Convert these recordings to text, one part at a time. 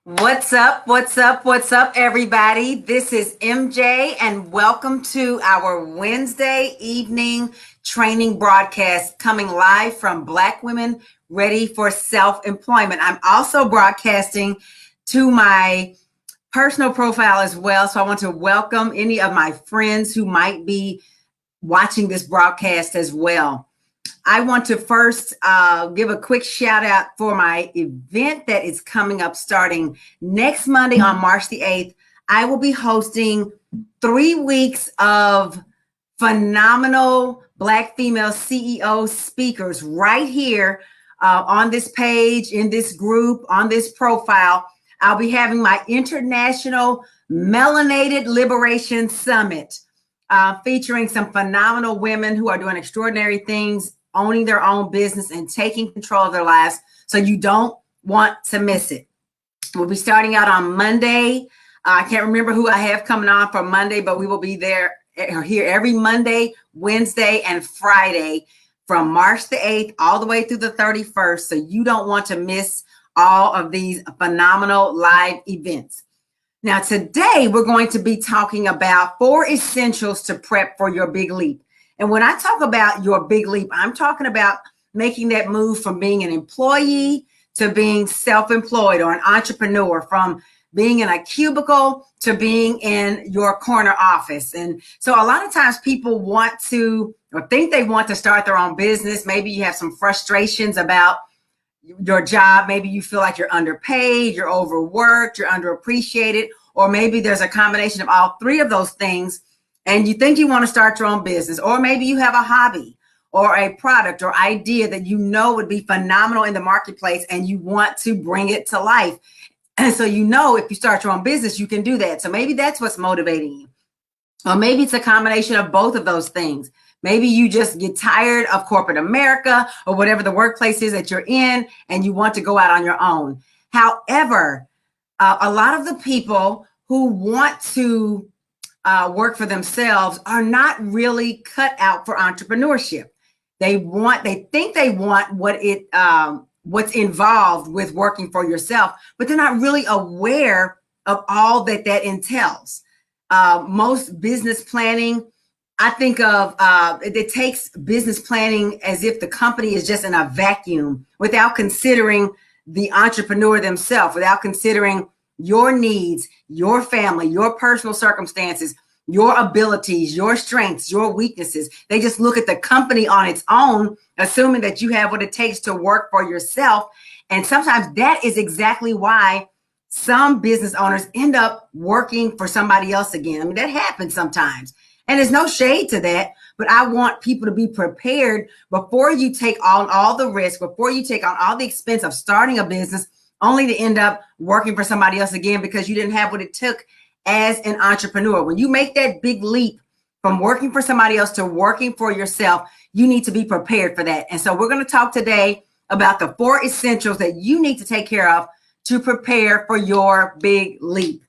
What's up? What's up? What's up, everybody? This is MJ, and welcome to our Wednesday evening training broadcast coming live from Black Women Ready for Self-Employment. I'm also broadcasting to my personal profile as well. So I want to welcome any of my friends who might be watching this broadcast as well. I want to first give a quick shout out for my event that is coming up starting next Monday on March the 8th. I will be hosting 3 weeks of phenomenal Black female CEO speakers right here on this page, in this group, on this profile. I'll be having my International Melanated Liberation Summit featuring some phenomenal women who are doing extraordinary things, owning their own business and taking control of their lives. So you don't want to miss it. We'll be starting out on Monday. I can't remember who I have coming on for Monday, but we will be there here every Monday, Wednesday, and Friday from March the 8th all the way through the 31st. So you don't want to miss all of these phenomenal live events. Now, today we're going to be talking about 4 essentials to prep for your big leap. And when I talk about your big leap, I'm talking about making that move from being an employee to being self-employed or an entrepreneur, from being in a cubicle to being in your corner office. And so a lot of times people want to, or think they want to start their own business. Maybe you have some frustrations about your job. Maybe you feel like you're underpaid, you're overworked, you're underappreciated, or maybe there's a combination of all 3 of those things. And you think you want to start your own business, or maybe you have a hobby or a product or idea that you know would be phenomenal in the marketplace and you want to bring it to life. And so you know if you start your own business, you can do that. So maybe that's what's motivating you. Or maybe it's a combination of both of those things. Maybe you just get tired of corporate America or whatever the workplace is that you're in and you want to go out on your own. However, a lot of the people who want to work for themselves are not really cut out for entrepreneurship. They think they want what's involved with working for yourself, but they're not really aware of all that entails. Most business planning, I think of it takes business planning as if the company is just in a vacuum without considering the entrepreneur themselves, without considering your needs, your family, your personal circumstances, your abilities, your strengths, your weaknesses. They just look at the company on its own, assuming that you have what it takes to work for yourself. And sometimes that is exactly why some business owners end up working for somebody else again. I mean, that happens sometimes. And there's no shade to that, but I want people to be prepared before you take on all the risk, before you take on all the expense of starting a business, only to end up working for somebody else again because you didn't have what it took as an entrepreneur. When you make that big leap from working for somebody else to working for yourself, you need to be prepared for that. And so we're going to talk today about the 4 essentials that you need to take care of to prepare for your big leap.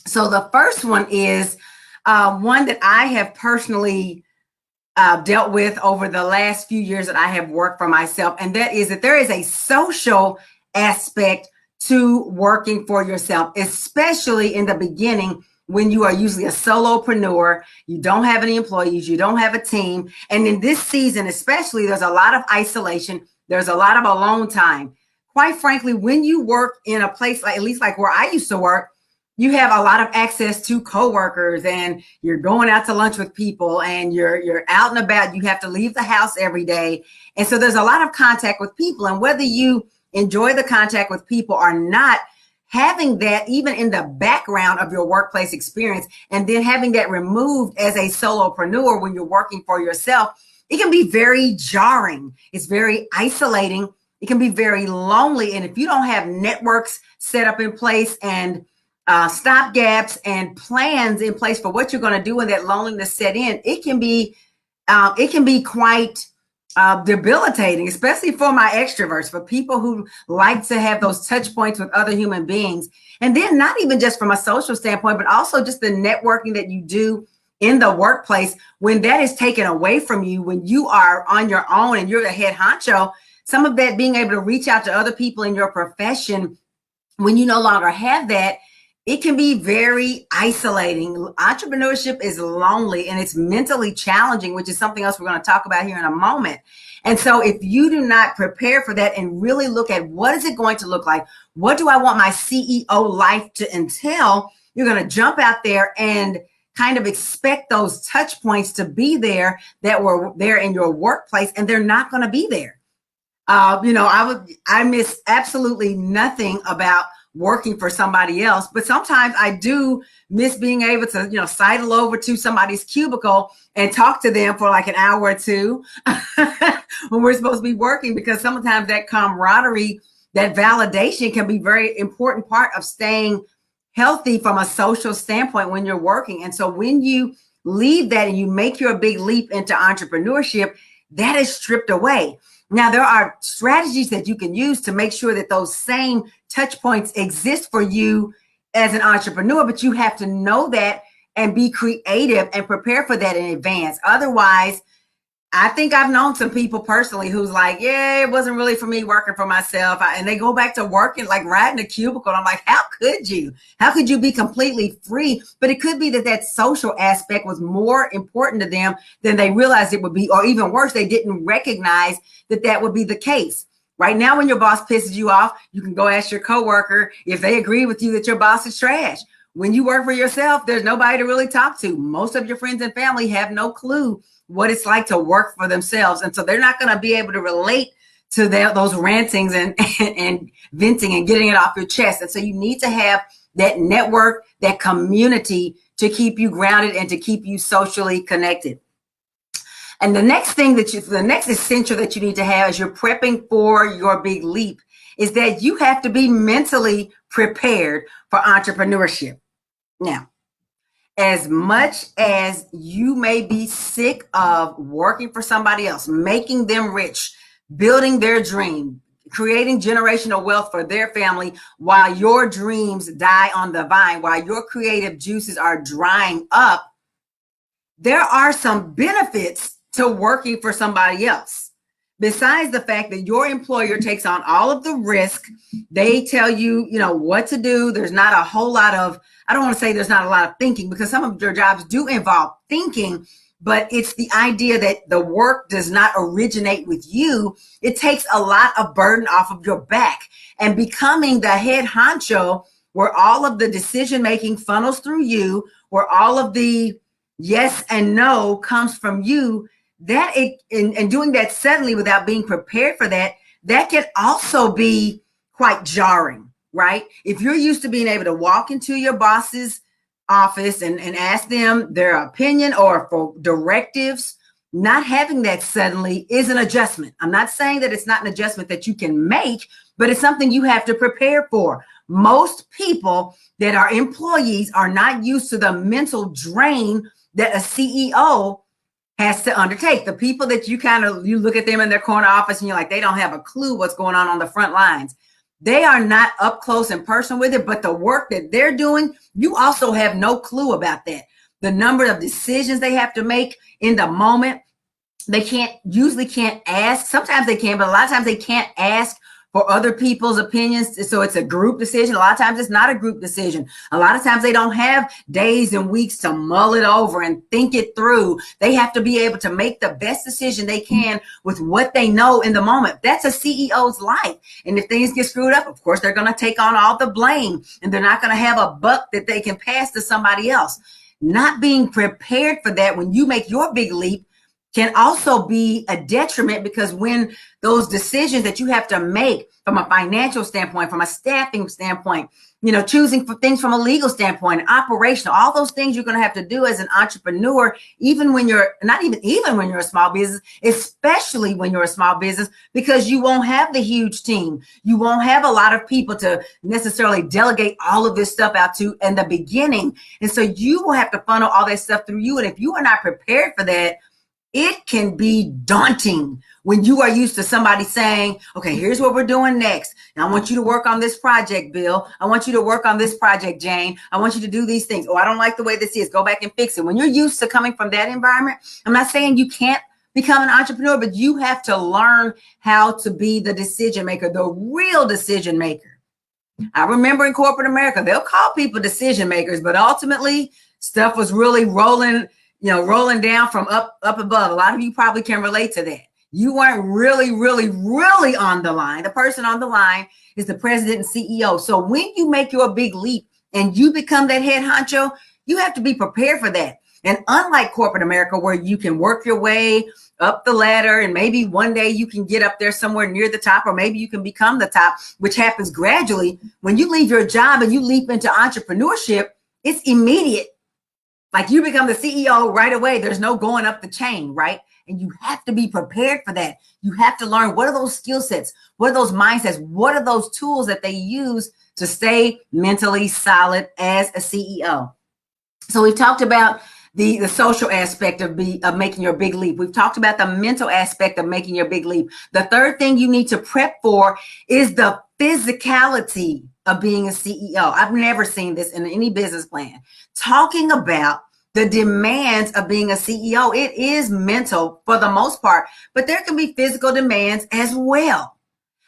So the first one is one that I have personally dealt with over the last few years that I have worked for myself. And that is that there is a social aspect to working for yourself, especially in the beginning when you are usually a solopreneur, you don't have any employees, you don't have a team. And in this season, especially, there's a lot of isolation. There's a lot of alone time. Quite frankly, when you work in a place like, at least like where I used to work, you have a lot of access to coworkers and you're going out to lunch with people and you're out and about. You have to leave the house every day. And so there's a lot of contact with people. And whether you enjoy the contact with people or not, having that even in the background of your workplace experience and then having that removed as a solopreneur when you're working for yourself, it can be very jarring. It's very isolating. It can be very lonely. And if you don't have networks set up in place and stop gaps and plans in place for what you're going to do when that loneliness set in, it can be quite debilitating, especially for my extroverts, for people who like to have those touch points with other human beings. And then not even just from a social standpoint, but also just the networking that you do in the workplace. When that is taken away from you, when you are on your own and you're the head honcho, some of that being able to reach out to other people in your profession when you no longer have that, it can be very isolating. Entrepreneurship is lonely and it's mentally challenging, which is something else we're going to talk about here in a moment. And so if you do not prepare for that and really look at what is it going to look like, what do I want my CEO life to entail, you're going to jump out there and kind of expect those touch points to be there that were there in your workplace, and they're not going to be there. I miss absolutely nothing about working for somebody else, but sometimes I do miss being able to, sidle over to somebody's cubicle and talk to them for like an hour or two when we're supposed to be working, because sometimes that camaraderie, that validation can be very important part of staying healthy from a social standpoint when you're working. And so when you leave that and you make your big leap into entrepreneurship, that is stripped away. Now, there are strategies that you can use to make sure that those same touch points exist for you as an entrepreneur, but you have to know that and be creative and prepare for that in advance. Otherwise, I think I've known some people personally who's like, yeah, it wasn't really for me working for myself. And they go back to working, like riding a cubicle. And I'm like, how could you? How could you be completely free? But it could be that social aspect was more important to them than they realized it would be, or even worse, they didn't recognize that would be the case. Right now, when your boss pisses you off, you can go ask your coworker if they agree with you that your boss is trash. When you work for yourself, there's nobody to really talk to. Most of your friends and family have no clue what it's like to work for themselves. And so they're not going to be able to relate to those rantings and venting and getting it off your chest. And so you need to have that network, that community to keep you grounded and to keep you socially connected. And the next essential that you need to have as you're prepping for your big leap is that you have to be mentally prepared for entrepreneurship. Now, as much as you may be sick of working for somebody else, making them rich, building their dream, creating generational wealth for their family while your dreams die on the vine, while your creative juices are drying up, there are some benefits to working for somebody else. Besides the fact that your employer takes on all of the risk, they tell you, what to do. There's not a whole lot of, I don't want to say there's not a lot of thinking, because some of your jobs do involve thinking, but it's the idea that the work does not originate with you. It takes a lot of burden off of your back, and becoming the head honcho where all of the decision-making funnels through you, where all of the yes and no comes from you, and doing that suddenly without being prepared for that can also be quite jarring, right? If you're used to being able to walk into your boss's office and ask them their opinion or for directives, not having that suddenly is an adjustment. I'm not saying that it's not an adjustment that you can make, but it's something you have to prepare for. Most people that are employees are not used to the mental drain that a CEO has to undertake. The people that you look at them in their corner office and you're like, they don't have a clue what's going on the front lines. They are not up close and personal with it, but the work that they're doing, you also have no clue about that. The number of decisions they have to make in the moment, they usually can't ask. Sometimes they can, but a lot of times they can't ask for other people's opinions. So it's a group decision. A lot of times it's not a group decision. A lot of times they don't have days and weeks to mull it over and think it through. They have to be able to make the best decision they can with what they know in the moment. That's a CEO's life. And if things get screwed up, of course, they're going to take on all the blame, and they're not going to have a buck that they can pass to somebody else. Not being prepared for that when you make your big leap can also be a detriment, because when those decisions that you have to make from a financial standpoint, from a staffing standpoint, choosing for things from a legal standpoint, operational, all those things you're going to have to do as an entrepreneur, even when you're even when you're a small business, especially when you're a small business, because you won't have the huge team. You won't have a lot of people to necessarily delegate all of this stuff out to in the beginning. And so you will have to funnel all that stuff through you. And if you are not prepared for that, it can be daunting when you are used to somebody saying, okay, here's what we're doing next. And I want you to work on this project, Bill. I want you to work on this project, Jane. I want you to do these things. Oh, I don't like the way this is. Go back and fix it. When you're used to coming from that environment, I'm not saying you can't become an entrepreneur, but you have to learn how to be the decision maker, the real decision maker. I remember in corporate America, they'll call people decision makers, but ultimately stuff was really rolling down from up above. A lot of you probably can relate to that. You weren't really on the line. The person on the line is the president and CEO. So when you make your big leap and you become that head honcho, you have to be prepared for that. And unlike corporate America, where you can work your way up the ladder and maybe one day you can get up there somewhere near the top, or maybe you can become the top, which happens gradually. When you leave your job and you leap into entrepreneurship, it's immediate. Like you become the CEO right away. There's no going up the chain, right? And you have to be prepared for that. You have to learn, what are those skill sets? What are those mindsets? What are those tools that they use to stay mentally solid as a CEO? So we've talked about the social aspect of making your big leap. We've talked about the mental aspect of making your big leap. The third thing you need to prep for is the physicality of being a CEO. I've never seen this in any business plan. Talking about the demands of being a CEO. It is mental for the most part, but there can be physical demands as well.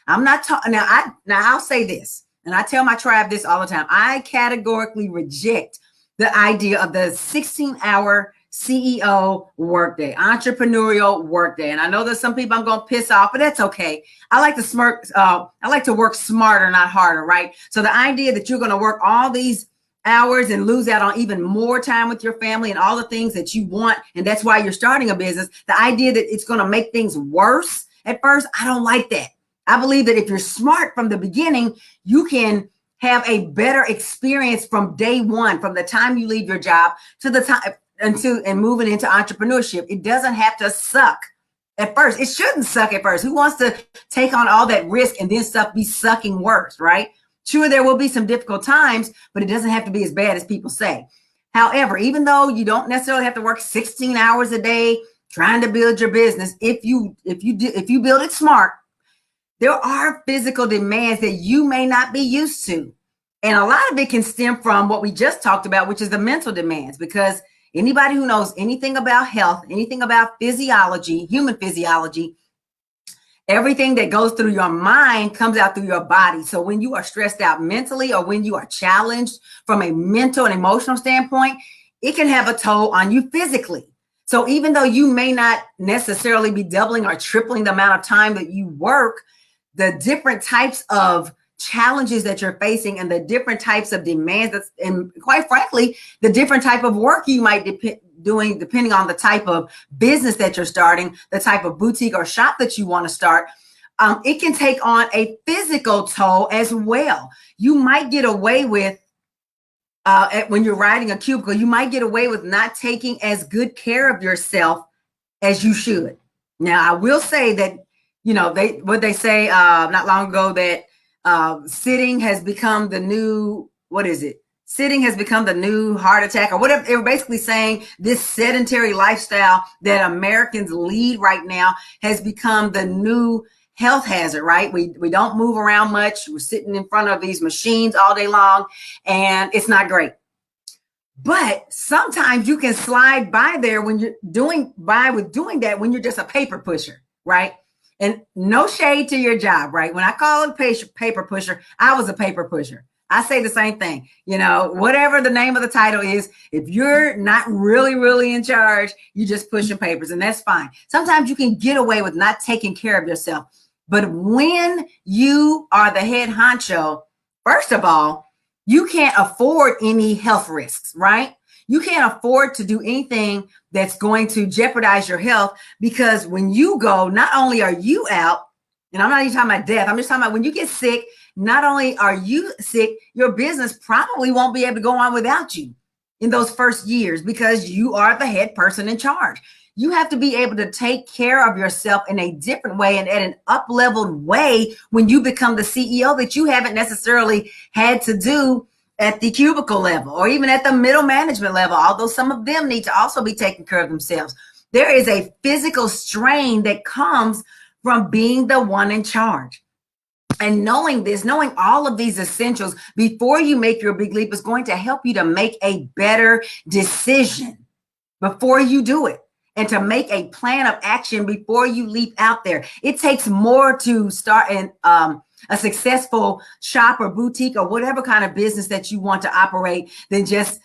I'm not talking now. I'll say this, and I tell my tribe this all the time. I categorically reject the idea of the 16-hour CEO workday, entrepreneurial workday. And I know there's some people I'm going to piss off, but that's okay. I like to work smarter, not harder, right? So the idea that you're going to work all these hours and lose out on even more time with your family and all the things that you want, and that's why you're starting a business, the idea that it's going to make things worse at first, I don't like that. I believe that if you're smart from the beginning, you can have a better experience from day one, from the time you leave your job to the time and moving into entrepreneurship. It doesn't have to suck at first. It shouldn't suck at first. Who wants to take on all that risk and then stuff be sucking worse, right? Sure, there will be some difficult times, but it doesn't have to be as bad as people say. However, even though you don't necessarily have to work 16 hours a day trying to build your business, if you build it smart, there are physical demands that you may not be used to. And a lot of it can stem from what we just talked about, which is the mental demands, because anybody who knows anything about health, anything about physiology, human physiology, everything that goes through your mind comes out through your body. So when you are stressed out mentally, or when you are challenged from a mental and emotional standpoint, it can have a toll on you physically. So even though you may not necessarily be doubling or tripling the amount of time that you work, the different types of challenges that you're facing and the different types of demands and quite frankly, the different type of work you might doing depending on the type of business that you're starting, the type of boutique or shop that you want to start, it can take on a physical toll as well. You might get away with, when you're riding a cubicle, you might get away with not taking as good care of yourself as you should. Now, I will say that, they say not long ago that sitting has become the new, sitting has become the new heart attack, or whatever. They were basically saying this sedentary lifestyle that Americans lead right now has become the new health hazard, right? We don't move around much. We're sitting in front of these machines all day long, and it's not great. But sometimes you can slide by there when you're doing that, when you're just a paper pusher, right? And no shade to your job, right? When I call it paper pusher, I was a paper pusher. I say the same thing, whatever the name of the title is, if you're not really in charge, you just pushing papers, and that's fine. Sometimes you can get away with not taking care of yourself. But when you are the head honcho, first of all, you can't afford any health risks, right? You can't afford to do anything that's going to jeopardize your health, because when you go, not only are you out, and I'm not even talking about death, I'm just talking about when you get sick, not only are you sick, your business probably won't be able to go on without you in those first years, because you are the head person in charge. You have to be able to take care of yourself in a different way and at an up-leveled way when you become the CEO that you haven't necessarily had to do at the cubicle level or even at the middle management level, although some of them need to also be taking care of themselves. There is a physical strain that comes from being the one in charge. And knowing this, knowing all of these essentials before you make your big leap is going to help you to make a better decision before you do it, and to make a plan of action before you leap out there. It takes more to start a successful shop or boutique or whatever kind of business that you want to operate than just,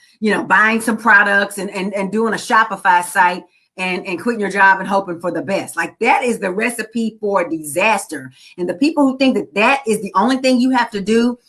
buying some products and doing a Shopify site and quitting your job and hoping for the best. Like, that is the recipe for disaster. And the people who think that that is the only thing you have to do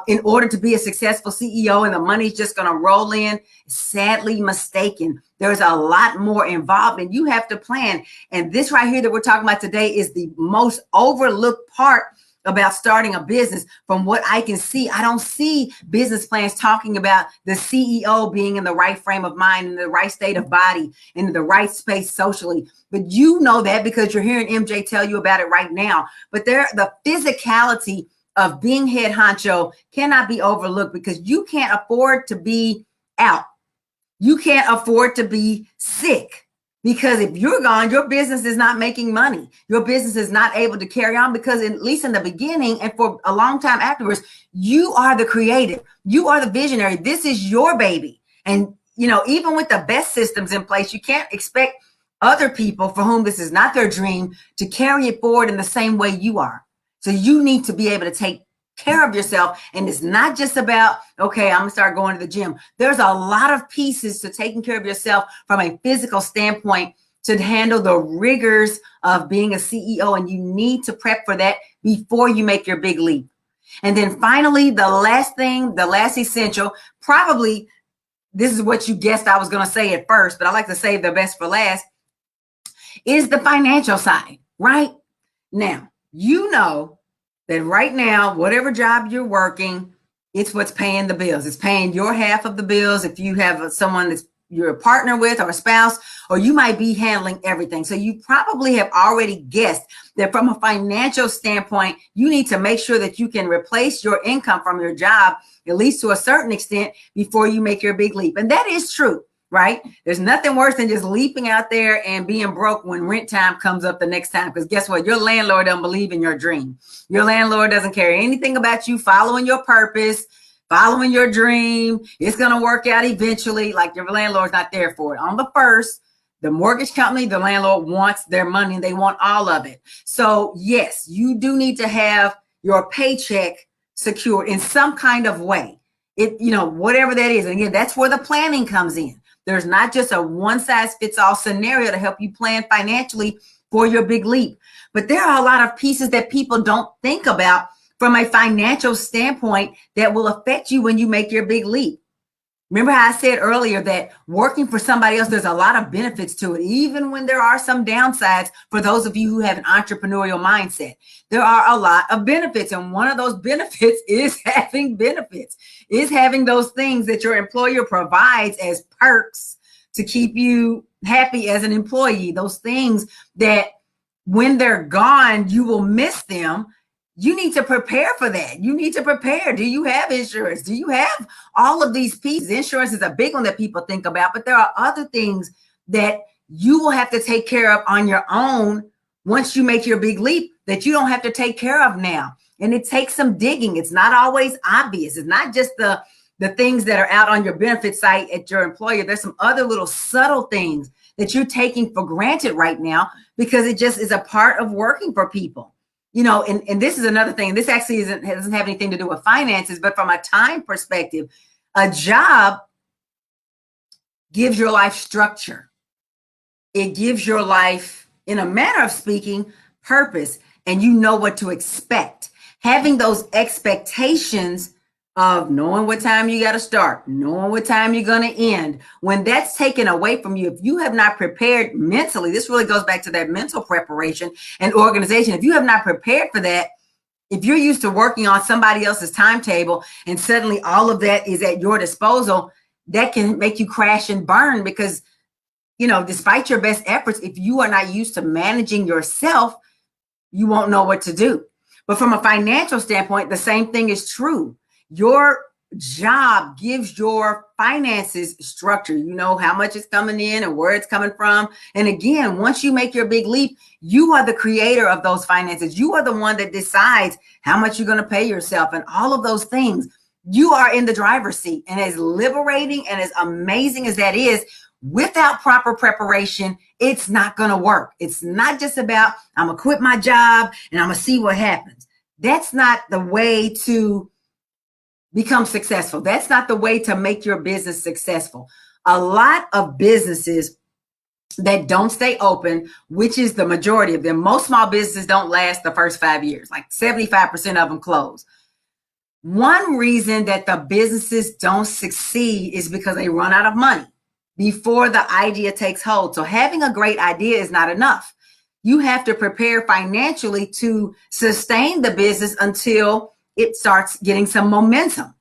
in order to be a successful CEO and the money's just going to roll in, sadly mistaken. There's a lot more involved and you have to plan. And this right here that we're talking about today is the most overlooked part about starting a business. From what I can see, I don't see business plans talking about the CEO being in the right frame of mind, in the right state of body, in the right space socially. But you know that because you're hearing MJ tell you about it right now. But the physicality of being head honcho cannot be overlooked because you can't afford to be out. You can't afford to be sick, because if you're gone, your business is not making money. Your business is not able to carry on because, at least in the beginning and for a long time afterwards, you are the creative. You are the visionary. This is your baby. And, even with the best systems in place, you can't expect other people for whom this is not their dream to carry it forward in the same way you are. So you need to be able to take care of yourself. And it's not just about, okay, I'm gonna start going to the gym. There's a lot of pieces to taking care of yourself from a physical standpoint to handle the rigors of being a CEO. And you need to prep for that before you make your big leap. And then finally, the last essential, probably this is what you guessed I was going to say at first, but I like to save the best for last, is the financial side, right? Now, that right now, whatever job you're working, it's what's paying the bills. It's paying your half of the bills. If you have someone that you're a partner with or a spouse, or you might be handling everything. So you probably have already guessed that from a financial standpoint, you need to make sure that you can replace your income from your job, at least to a certain extent, before you make your big leap. And that is true. Right? There's nothing worse than just leaping out there and being broke when rent time comes up the next time. Because guess what? Your landlord doesn't believe in your dream. Your landlord doesn't care anything about you following your purpose, following your dream. It's going to work out eventually. Like, your landlord's not there for it. On the first, the mortgage company, the landlord wants their money and they want all of it. So yes, you do need to have your paycheck secured in some kind of way. Whatever that is. And again, that's where the planning comes in. There's not just a one-size-fits-all scenario to help you plan financially for your big leap. But there are a lot of pieces that people don't think about from a financial standpoint that will affect you when you make your big leap. Remember how I said earlier that working for somebody else, there's a lot of benefits to it, even when there are some downsides for those of you who have an entrepreneurial mindset. There are a lot of benefits, and one of those benefits is having benefits, is having those things that your employer provides as perks to keep you happy as an employee, those things that when they're gone, you will miss them. You need to prepare for that. You need to prepare. Do you have insurance? Do you have all of these pieces? Insurance is a big one that people think about, but there are other things that you will have to take care of on your own once you make your big leap that you don't have to take care of now. And it takes some digging. It's not always obvious. It's not just the things that are out on your benefit site at your employer. There's some other little subtle things that you're taking for granted right now because it just is a part of working for people. And this is another thing. This actually doesn't have anything to do with finances, but from a time perspective, a job gives your life structure. It gives your life, in a manner of speaking, purpose, and you know what to expect. Having those expectations of knowing what time you got to start, knowing what time you're going to end, when that's taken away from you, if you have not prepared mentally, this really goes back to that mental preparation and organization. If you have not prepared for that, if you're used to working on somebody else's timetable and suddenly all of that is at your disposal, that can make you crash and burn because, despite your best efforts, if you are not used to managing yourself, you won't know what to do. But from a financial standpoint, the same thing is true. Your job gives your finances structure. You know how much is coming in and where it's coming from. And again, once you make your big leap, you are the creator of those finances. You are the one that decides how much you're going to pay yourself and all of those things. You are in the driver's seat. And as liberating and as amazing as that is, without proper preparation, it's not going to work. It's not just about, I'm going to quit my job and I'm going to see what happens. That's not the way to become successful. That's not the way to make your business successful. A lot of businesses that don't stay open, which is the majority of them, most small businesses don't last the first 5 years, like 75% of them close. One reason that the businesses don't succeed is because they run out of money before the idea takes hold. So having a great idea is not enough. You have to prepare financially to sustain the business until it starts getting some momentum.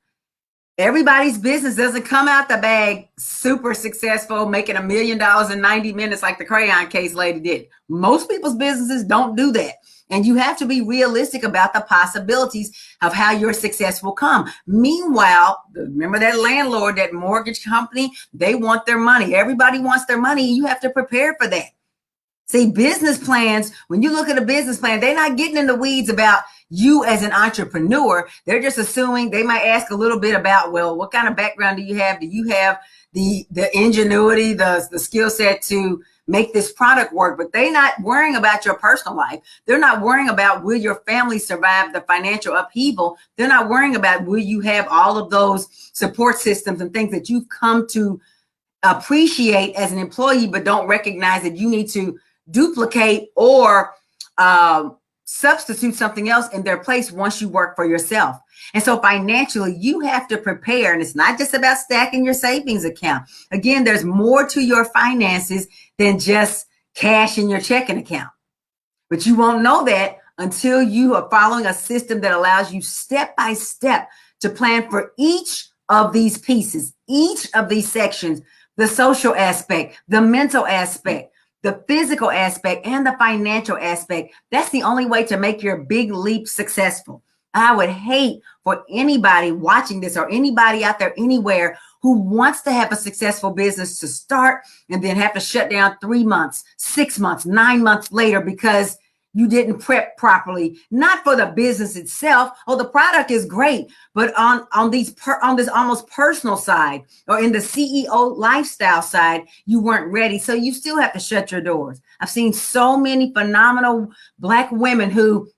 Everybody's business doesn't come out the bag super successful, making $1 million in 90 minutes like the crayon case lady did. Most people's businesses don't do that. And you have to be realistic about the possibilities of how your success will come. Meanwhile, remember that landlord, that mortgage company, they want their money. Everybody wants their money. You have to prepare for that. See, business plans, when you look at a business plan, they're not getting in the weeds about you as an entrepreneur. They're just assuming. They might ask a little bit about, well, what kind of background do you have? Do you have the ingenuity, the skill set to make this product work? But they're not worrying about your personal life. They're not worrying about, will your family survive the financial upheaval? They're not worrying about, will you have all of those support systems and things that you've come to appreciate as an employee, but don't recognize that you need to duplicate or substitute something else in their place once you work for yourself. And so financially, you have to prepare. And it's not just about stacking your savings account. Again, there's more to your finances than just cash in your checking account. But you won't know that until you are following a system that allows you step by step to plan for each of these pieces, each of these sections, the social aspect, the mental aspect, the physical aspect, and the financial aspect. That's the only way to make your big leap successful. I would hate for anybody watching this or anybody out there anywhere who wants to have a successful business to start and then have to shut down 3 months, 6 months, 9 months later because you didn't prep properly, not for the business itself. Oh, the product is great, but on this almost personal side or in the CEO lifestyle side, you weren't ready. So you still have to shut your doors. I've seen so many phenomenal Black women who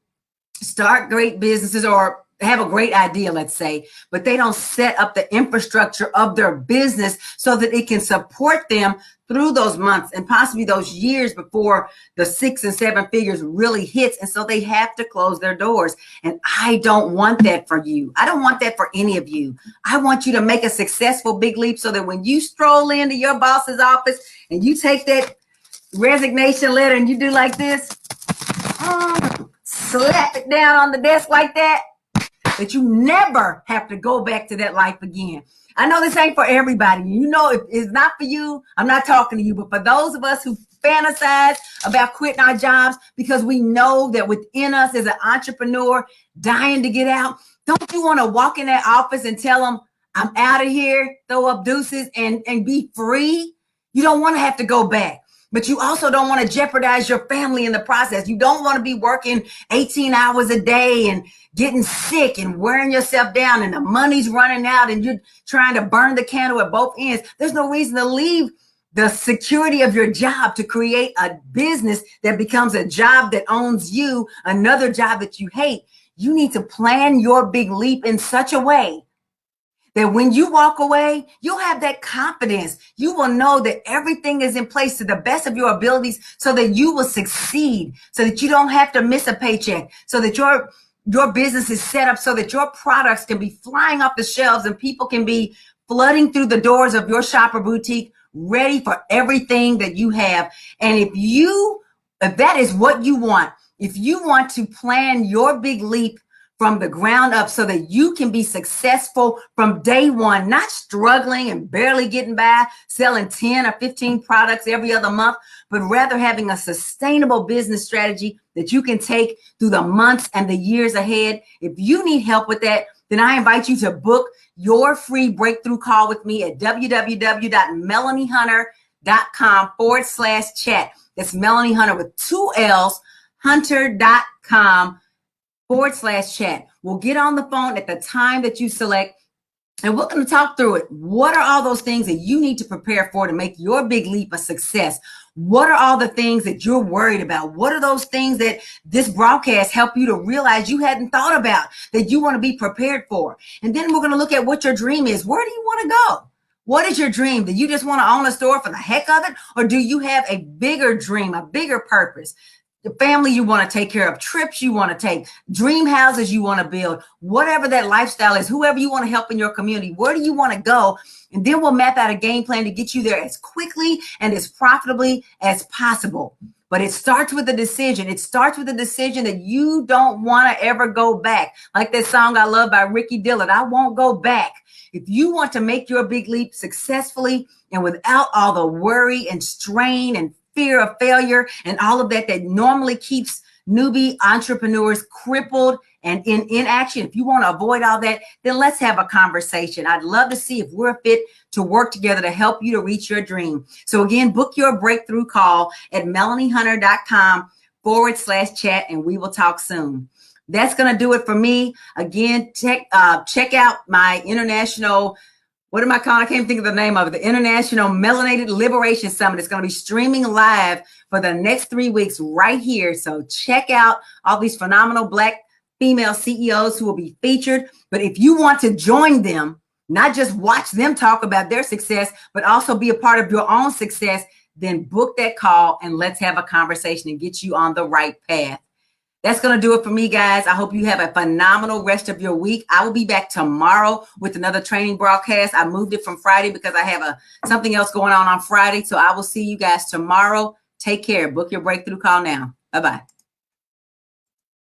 start great businesses or have a great idea, let's say, but they don't set up the infrastructure of their business so that it can support them through those months and possibly those years before the 6 and 7 figures really hits. And so they have to close their doors. And I don't want that for you. I don't want that for any of you. I want you to make a successful big leap so that when you stroll into your boss's office and you take that resignation letter and you do like this, slap it down on the desk like that you never have to go back to that life again. I know this ain't for everybody. You know, if it's not for you, I'm not talking to you. But for those of us who fantasize about quitting our jobs because we know that within us as an entrepreneur dying to get out, don't you want to walk in that office and tell them, I'm out of here, throw up deuces and be free? You don't want to have to go back. But you also don't want to jeopardize your family in the process. You don't want to be working 18 hours a day and getting sick and wearing yourself down and the money's running out and you're trying to burn the candle at both ends. There's no reason to leave the security of your job to create a business that becomes a job that owns you, another job that you hate. You need to plan your big leap in such a way that when you walk away, you'll have that confidence. You will know that everything is in place to the best of your abilities so that you will succeed, so that you don't have to miss a paycheck, so that your business is set up so that your products can be flying off the shelves and people can be flooding through the doors of your shop or boutique, ready for everything that you have. And if that is what you want, if you want to plan your big leap from the ground up so that you can be successful from day one, not struggling and barely getting by, selling 10 or 15 products every other month, but rather having a sustainable business strategy that you can take through the months and the years ahead. If you need help with that, then I invite you to book your free breakthrough call with me at www.melaniehunter.com/chat. That's Melanie Hunter with 2 L's, hunter.com/chat. We'll get on the phone at the time that you select. And we're going to talk through it. What are all those things that you need to prepare for to make your big leap a success? What are all the things that you're worried about? What are those things that this broadcast help you to realize you hadn't thought about that you want to be prepared for? And then we're going to look at what your dream is. Where do you want to go? What is your dream? Do you just want to own a store for the heck of it? Or do you have a bigger dream, a bigger purpose? The family you want to take care of, trips you want to take, dream houses you want to build, whatever that lifestyle is, whoever you want to help in your community, where do you want to go? And then we'll map out a game plan to get you there as quickly and as profitably as possible. But it starts with a decision. It starts with a decision that you don't want to ever go back. Like that song I love by Ricky Dillard, I won't go back. If you want to make your big leap successfully and without all the worry and strain and fear of failure and all of that normally keeps newbie entrepreneurs crippled and in inaction. If you want to avoid all that, then let's have a conversation. I'd love to see if we're fit to work together to help you to reach your dream. So again, book your breakthrough call at MelanieHunter.com/chat, and we will talk soon. That's going to do it for me. Again, check out my international, what am I calling? I can't think of the name of it. The International Melanated Liberation Summit. It's going to be streaming live for the next 3 weeks right here. So check out all these phenomenal Black female CEOs who will be featured. But if you want to join them, not just watch them talk about their success, but also be a part of your own success, then book that call and let's have a conversation and get you on the right path. That's going to do it for me, guys. I hope you have a phenomenal rest of your week. I will be back tomorrow with another training broadcast. I moved it from Friday because I have something else going on Friday. So I will see you guys tomorrow. Take care. Book your breakthrough call now. Bye-bye.